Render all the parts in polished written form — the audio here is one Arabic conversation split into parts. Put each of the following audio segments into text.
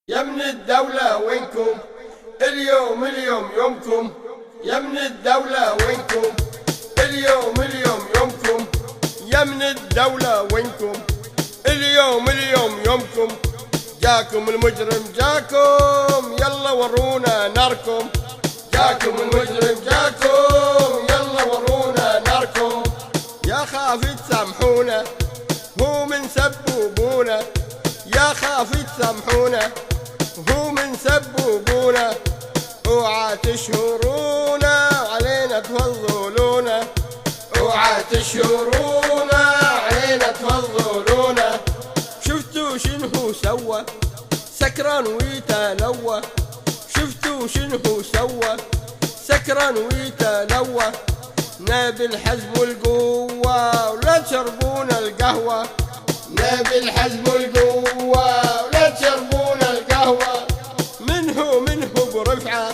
يا من الدولة وينكم اليوم يومكم، يا من الدولة وينكم اليوم يومكم، يا من الدولة وينكم اليوم يومكم. جاكم المجرم جاكم يلا ورونا ناركم، جاكم المجرم جاكم يلا ورونا ناركم. يا خافي تسامحونا هو من سبوبونا، يا خافي تسامحونا هو من سبوبونا. اوعى تشهرونا علينا تفضلونا، اوعى تشهرونا علينا تفضلونا. شفتوا شنو سوى سكران ويتلوى، شفتوا شنو سوى سكران ويتلوى. نبي الحزب والقوة ولا تشربونا القهوة، نبي الحزب والقوة ولا تشربونا القهوة. منه برفعة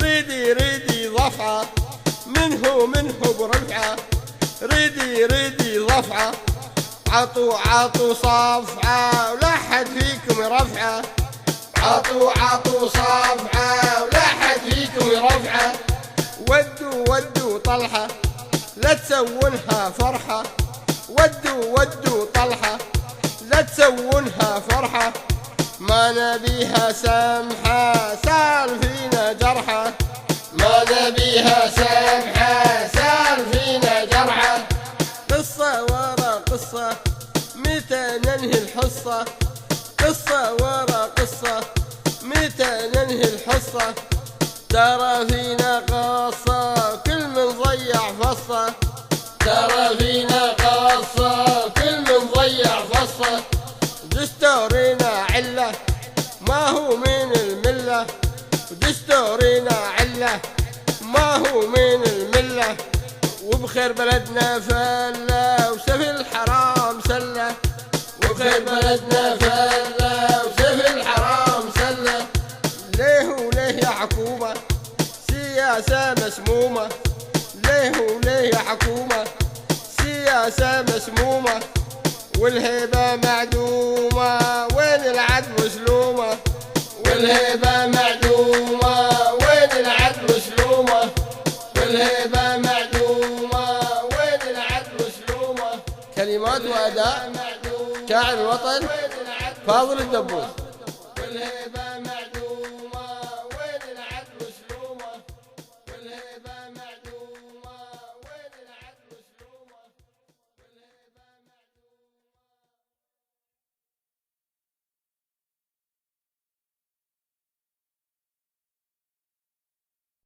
ريدي ضفعة، منه برفعة ريدي ضفعة. عطوا صفعة ولا حد فيكم يرفعه، عطوا صفعة ولا حد فيكم يرفعه. ودوا طلحة لا تسوونها فرحة، ودوا طلحة لا تسوونها فرحة. ما نبيها سمحة سال فينا جرحة، ما نبيها سمحة سال فينا جرحة. قصة ورا قصة متى ننهي الحصة، قصة ورا قصة متى ننهي الحصة. ترى فينا قصة كل من ضيع فصة، ترى فينا قصة كل من ضيع فصة. دستورنا علة ما هو من الملة، دستورنا علة ما هو من الملة. وبخير بلدنا فلة وسفي الحرام سلة، وبخير بلدنا فلة وسفي الحرام سلة. ليه يا حكومة سياسة مسمومة، ليه يا حكومة سياسة مسمومة. والهيبة معدومة وين العدل وسلومة، والهيبة معدومة وين العدل وسلومة، والهيبة معدومة وين العدل وسلومة. كلمات وأداء شاعر الوطن فاضل الدبوس.